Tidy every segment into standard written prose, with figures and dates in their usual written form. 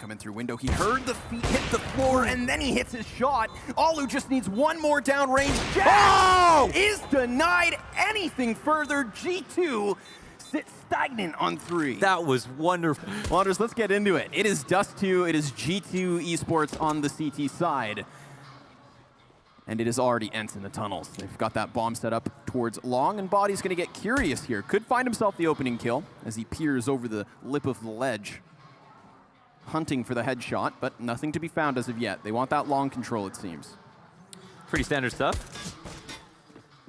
coming through window. He heard the feet hit the floor, and then he hits his shot. Allu just needs one more downrange. Jack is denied anything further. G2 sits stagnant on 3. That was wonderful. Wanderers, let's get into it. It is Dust 2. It is G2 Esports on the CT side. And it is already ENCE in the tunnels. They've got that bomb set up towards long, and Body's going to get curious here. Could find himself the opening kill as he peers over the lip of the ledge, hunting for the headshot, but nothing to be found as of yet. They want that long control, it seems. Pretty standard stuff.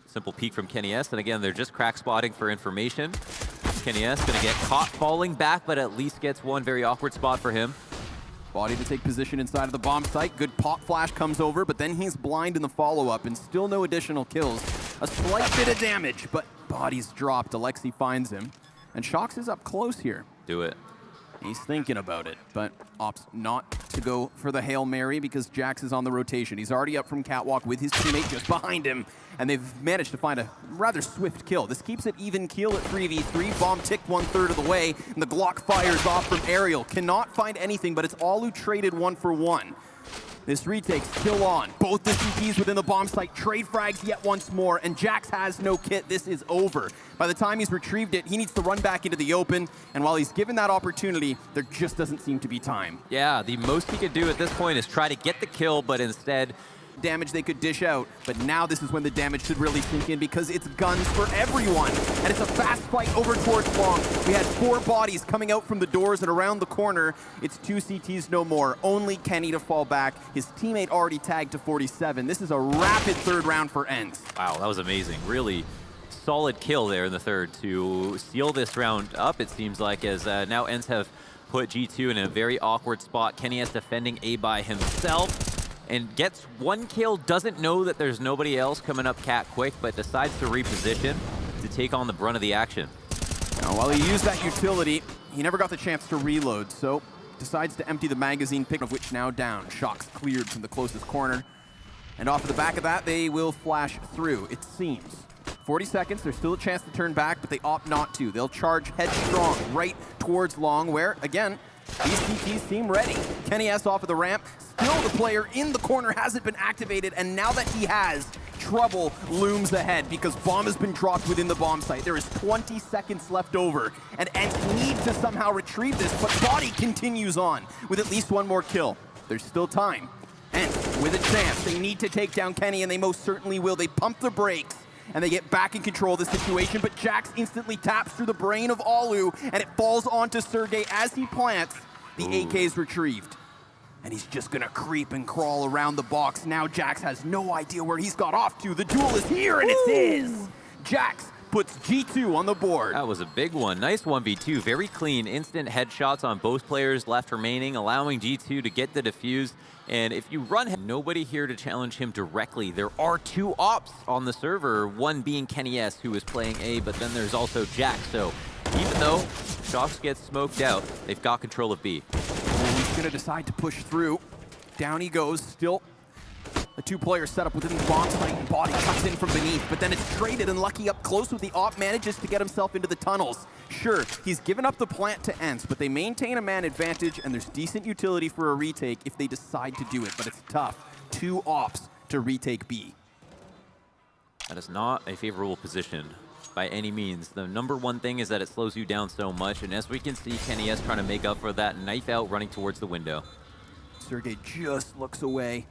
Simple peek from kennyS, and again, they're just crack spotting for information. kennyS going to get caught falling back, but at least gets one very awkward spot for him. Body to take position inside of the bomb site. Good pop flash comes over, but then he's blind in the follow-up, and still no additional kills. A slight bit of damage, but Body's dropped. Alexi finds him, and Shox is up close here. Do it. He's thinking about it, but opts not to go for the Hail Mary because Jax is on the rotation. He's already up from catwalk with his teammate just behind him, and they've managed to find a rather swift kill. This keeps it even keel at 3v3. Bomb ticked 1/3 of the way, and the Glock fires off from aerial. Cannot find anything, but it's Allu traded 1-for-1. This retake's still on. Both the CTs within the bomb site trade frags yet once more, and Jax has no kit. This is over. By the time he's retrieved it, he needs to run back into the open, and while he's given that opportunity, there just doesn't seem to be time. Yeah, the most he could do at this point is try to get the kill, but instead damage they could dish out, but now this is when the damage should really sink in because it's guns for everyone, and it's a fast fight over towards long. We had 4 bodies coming out from the doors and around the corner. It's 2 CTs no more. Only Kenny to fall back. His teammate already tagged to 47. This is a rapid 3rd round for ENCE. Wow, that was amazing. Really solid kill there in the 3rd to seal this round up, it seems like, as now ENCE have put G2 in a very awkward spot. kennyS defending A by himself, and gets 1 kill, doesn't know that there's nobody else coming up cat quick, but decides to reposition to take on the brunt of the action. Now, while he used that utility, he never got the chance to reload, so decides to empty the magazine, pick of which now down. Shox cleared from the closest corner. And off of the back of that, they will flash through, it seems. 40 seconds, there's still a chance to turn back, but they opt not to. They'll charge headstrong right towards long, where, again, these CTs seem ready. kennyS off of the ramp. Still the player in the corner hasn't been activated, and now that he has, trouble looms ahead because bomb has been dropped within the bomb site. There is 20 seconds left over, and ENCE needs to somehow retrieve this, but Body continues on with at least 1 more kill. There's still time. ENCE with a chance. They need to take down Kenny, and they most certainly will. They pump the brakes, and they get back in control of the situation, but Jax instantly taps through the brain of Allu, and it falls onto Sergey as he plants. The AK is retrieved, and he's just gonna creep and crawl around the box. Now Jax has no idea where he's got off to. The duel is here, and it's his. Jax puts G2 on the board. That was a big one. Nice 1v2, very clean, instant headshots on both players left remaining, allowing G2 to get the defuse. And if you run him, nobody here to challenge him directly. There are 2 ops on the server, one being kennyS, who is playing A, but then there's also Jax. So even though Shox gets smoked out, they've got control of B. And he's gonna decide to push through. Down he goes, still a 2-player setup within the bomb site, and Body cuts in from beneath, but then it's traded, and Lucky up close with the op manages to get himself into the tunnels. Sure, he's given up the plant to ENCE, but they maintain a man advantage, and there's decent utility for a retake if they decide to do it, but it's tough. 2 ops to retake B. That is not a favorable position by any means. The number 1 thing is that it slows you down so much, and as we can see, kennyS trying to make up for that, knife out, running towards the window. Sergey just looks away.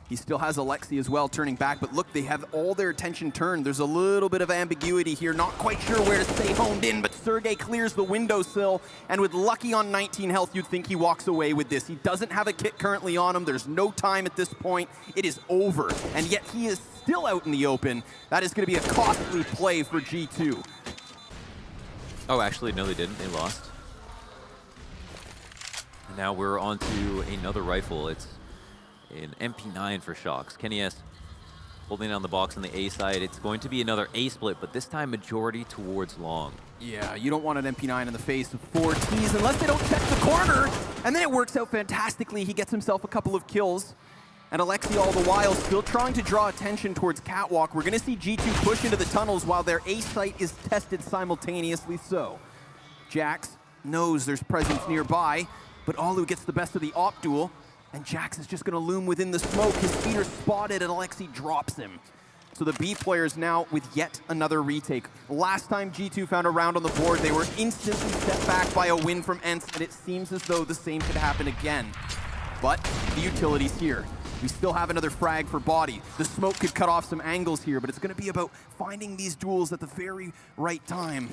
He still has Alexi as well turning back, but look, they have all their attention turned. There's a little bit of ambiguity here, not quite sure where to stay honed in, but Sergey clears the windowsill, and with Lucky on 19 health, you'd think he walks away with this. He doesn't have a kit currently on him. There's no time at this point. It is over, and yet he is still out in the open. That is going to be a costly play for G2. Oh, actually, no, they didn't. They lost. And now we're on to another rifle. It's an MP9 for Shox. kennyS holding down the box on the A side. It's going to be another A split, but this time majority towards long. Yeah, you don't want an MP9 in the face of 4 Ts unless they don't check the corner. And then it works out fantastically. He gets himself a couple of kills. And Alexi all the while still trying to draw attention towards catwalk. We're going to see G2 push into the tunnels while their A site is tested simultaneously so. Jax knows there's presence nearby. but Alu gets the best of the op duel, and Jax is just gonna loom within the smoke. His feet are spotted, and Alexi drops him. So the B players now with yet another retake. Last time G2 found a round on the board, they were instantly set back by a win from ENCE, and it seems as though the same could happen again. But the utility's here. We still have another frag for body. The smoke could cut off some angles here, but it's gonna be about finding these duels at the very right time.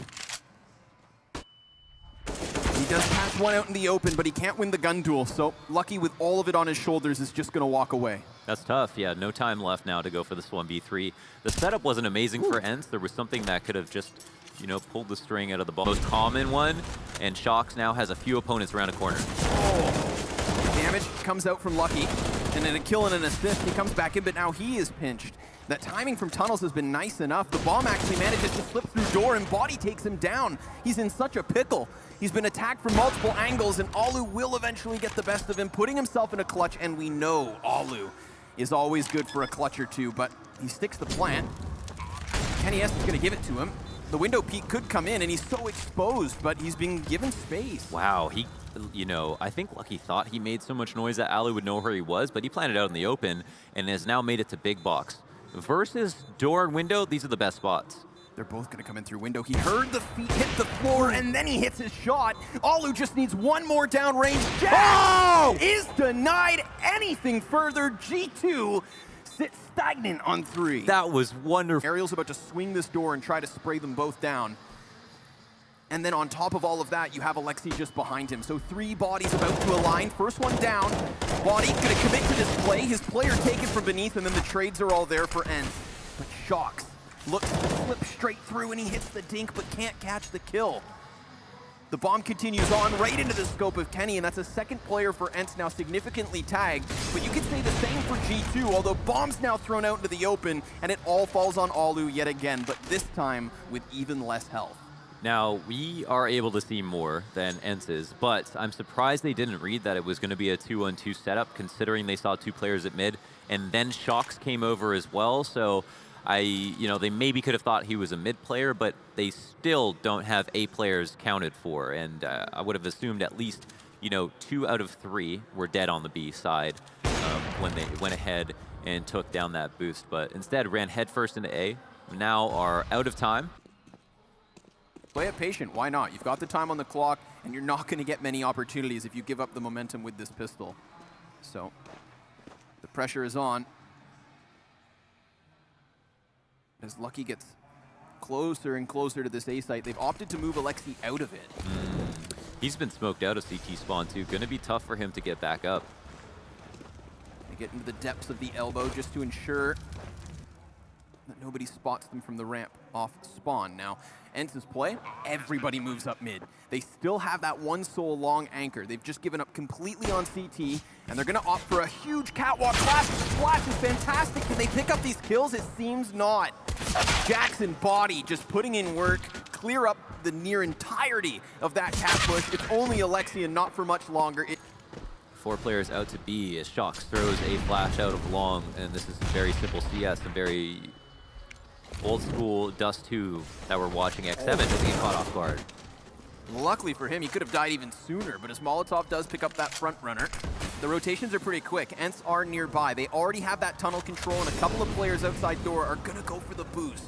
He does pass one out in the open, but he can't win the gun duel, so Lucky with all of it on his shoulders is just gonna walk away. That's tough. Yeah, no time left now to go for this 1v3. The setup wasn't amazing for ENCE. There was something that could have just, you know, pulled the string out of the ball. Most common one, and Shox now has a few opponents around a corner. Oh. Damage comes out from Lucky, and then a kill and an assist. He comes back in, but now he is pinched. That timing from Tunnels has been nice enough. The bomb actually manages to slip through door, and Body takes him down. He's in such a pickle. He's been attacked from multiple angles, and Alu will eventually get the best of him, putting himself in a clutch, and we know Alu is always good for a clutch or two, but he sticks the plant. Kenny S is gonna give it to him. The window peek could come in, and he's so exposed, but he's been given space. Wow, he, you know, I think Lucky thought he made so much noise that Ali would know where he was, but he planted out in the open and has now made it to big box. Versus door and window, these are the best spots. They're both gonna come in through window. He heard the feet hit the floor, and then he hits his shot. Alu just needs one more downrange. Jax is denied anything further. G2 sits stagnant on 3. That was wonderful. Ariel's about to swing this door and try to spray them both down. And then on top of all of that, you have Alexi just behind him. So 3 bodies about to align. First one down. Body gonna commit to this play. His player taken from beneath, and then the trades are all there for ENCE. But Shox looks to slip straight through, and he hits the dink, but can't catch the kill. The bomb continues on right into the scope of Kenny, and that's a second player for ENCE now significantly tagged. But you could say the same for G2, although bomb's now thrown out into the open, and it all falls on Alu yet again, but this time with even less health. Now, we are able to see more than ENCE's, but I'm surprised they didn't read that it was going to be a 2-on-2 setup, considering they saw 2 players at mid, and then Shox came over as well, so they maybe could have thought he was a mid player, but they still don't have A players counted for, and I would have assumed at least, 2 out of 3 were dead on the B side when they went ahead and took down that boost, but instead ran headfirst into A, now are out of time. Play it patient, why not? You've got the time on the clock, and you're not going to get many opportunities if you give up the momentum with this pistol. So, the pressure is on. As Lucky gets closer and closer to this A site, they've opted to move Alexi out of it. He's been smoked out of CT spawn too. Gonna be tough for him to get back up. They get into the depths of the elbow just to ensure that nobody spots them from the ramp off spawn. Now, ENCE's play, everybody moves up mid. They still have that one soul long anchor. They've just given up completely on CT, and they're gonna opt for a huge catwalk flash. The splash is fantastic. Can they pick up these kills? It seems not. Jackson Body just putting in work, clear up the near entirety of that cat push. It's only Alexi and not for much longer. 4 players out to B as Shox throws a flash out of long, and this is very simple CS and very old school Dust 2 that we're watching. X7 doesn't get caught off guard. Luckily for him, he could have died even sooner, but his Molotov does pick up that front runner. The rotations are pretty quick. ENCE are nearby. They already have that tunnel control, and a couple of players outside door are gonna go for the boost.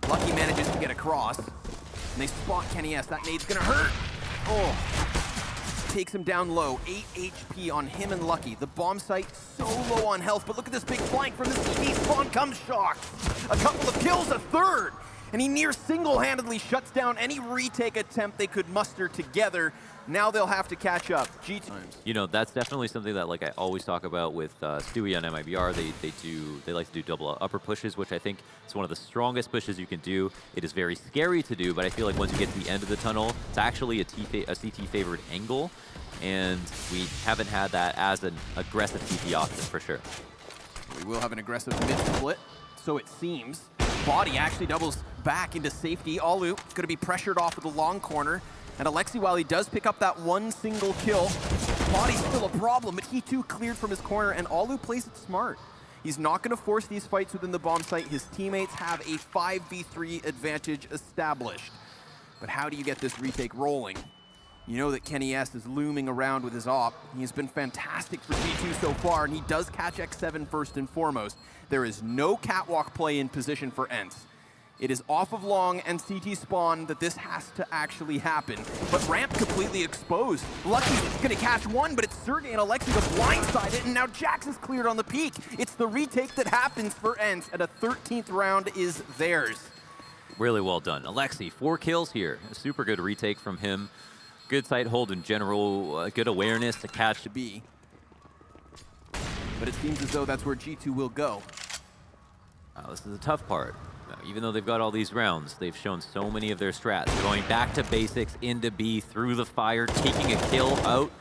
Lucky manages to get across, and they spot Kenny S. That nade's gonna hurt. Takes him down low. 8 HP on him and Lucky. The bomb site so low on health, but look at this big flank from this EV spawn comes Shox. A couple of kills, a third, and he near single-handedly shuts down any retake attempt they could muster together. Now they'll have to catch up. That's definitely something that I always talk about with Stewie on MIBR. They like to do double upper pushes, which I think is one of the strongest pushes you can do. It is very scary to do, but I feel like once you get to the end of the tunnel, it's actually a CT favored angle, and we haven't had that as an aggressive CT option for sure. We will have an aggressive mid split, so it seems. Body actually doubles back into safety. Alu is going to be pressured off of the long corner. And Alexi, while he does pick up that one single kill, Body's still a problem, but he too cleared from his corner, and Alu plays it smart. He's not going to force these fights within the bomb site. His teammates have a 5v3 advantage established. But how do you get this retake rolling? You know that Kenny S is looming around with his op. He has been fantastic for G2 so far, and he does catch X7 first and foremost. There is no catwalk play in position for ENCE. It is off of long and CT spawn that this has to actually happen. But ramp completely exposed. Lucky's gonna catch one, but it's Sergey and Alexi to blindside it, and now Jax is cleared on the peak. It's the retake that happens for ENCE, and a 13th round is theirs. Really well done. Alexi, 4 kills here. A super good retake from him. Good sight hold in general, good awareness to catch. To be. But it seems as though that's where G2 will go. This is the tough part. Even though they've got all these rounds, they've shown so many of their strats. Going back to basics, into B, through the fire, taking a kill out.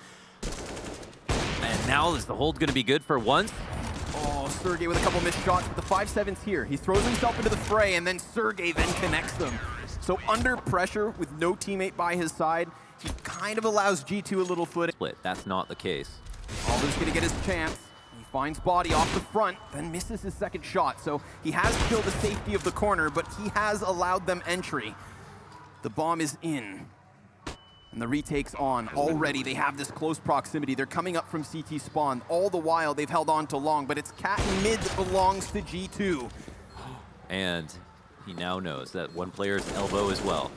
And now is the hold going to be good for once? Oh, Sergey with a couple missed shots, but the 5-7's here. He throws himself into the fray, and then Sergey then connects them. So under pressure, with no teammate by his side, he kind of allows G2 a little foot. Split. That's not the case. Alder's going to get his chance. He finds Body off the front, then misses his second shot. So he has killed the safety of the corner, but he has allowed them entry. The bomb is in. And the retake's on. Already they have this close proximity. They're coming up from CT spawn. All the while they've held on to long, but it's cat and mid that belongs to G2. And he now knows that one player's elbow as well.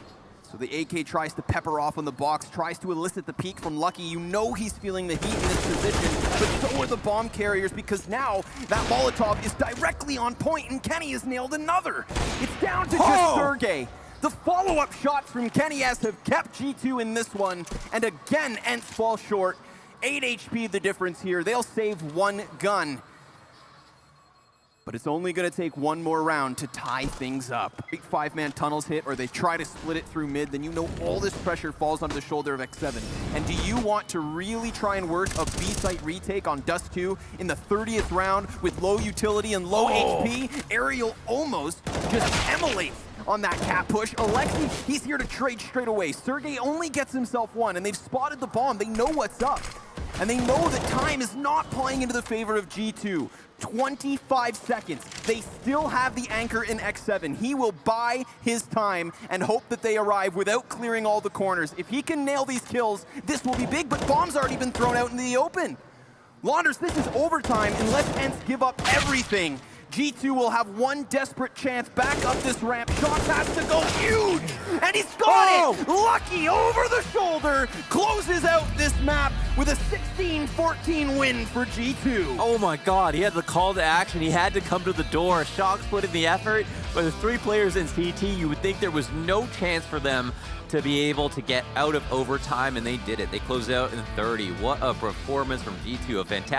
So the AK tries to pepper off on the box, tries to elicit the peek from Lucky. You know he's feeling the heat in this position, but so are the bomb carriers, because now that Molotov is directly on point, and Kenny has nailed another. It's down to just Sergey. The follow-up shots from Kenny S have kept G2 in this one, and again, ENCE falls short. 8 HP the difference here. They'll save one gun. But it's only going to take one more round to tie things up. 5-man tunnels hit, or they try to split it through mid, then you know all this pressure falls onto the shoulder of X7. And do you want to really try and work a B-site retake on Dust 2 in the 30th round with low utility and low HP? Ariel almost just emulates on that cat push. Alexi, he's here to trade straight away. Sergey only gets himself one, and they've spotted the bomb. They know what's up. And they know that time is not playing into the favor of G2. 25 seconds. They still have the anchor in X7. He will buy his time and hope that they arrive without clearing all the corners. If he can nail these kills, this will be big, but bomb's already been thrown out in the open. Launders, this is overtime unless ENCE give up everything. G2 will have one desperate chance back up this ramp. Shots has to go huge, and he's got it! Lucky over the shoulder, closes out this map with a 16-14 win for G2. Oh my god, he had the call to action. He had to come to the door. Shock split in the effort, but with 3 players in CT, you would think there was no chance for them to be able to get out of overtime, and they did it. They closed out in 30. What a performance from G2, a fantastic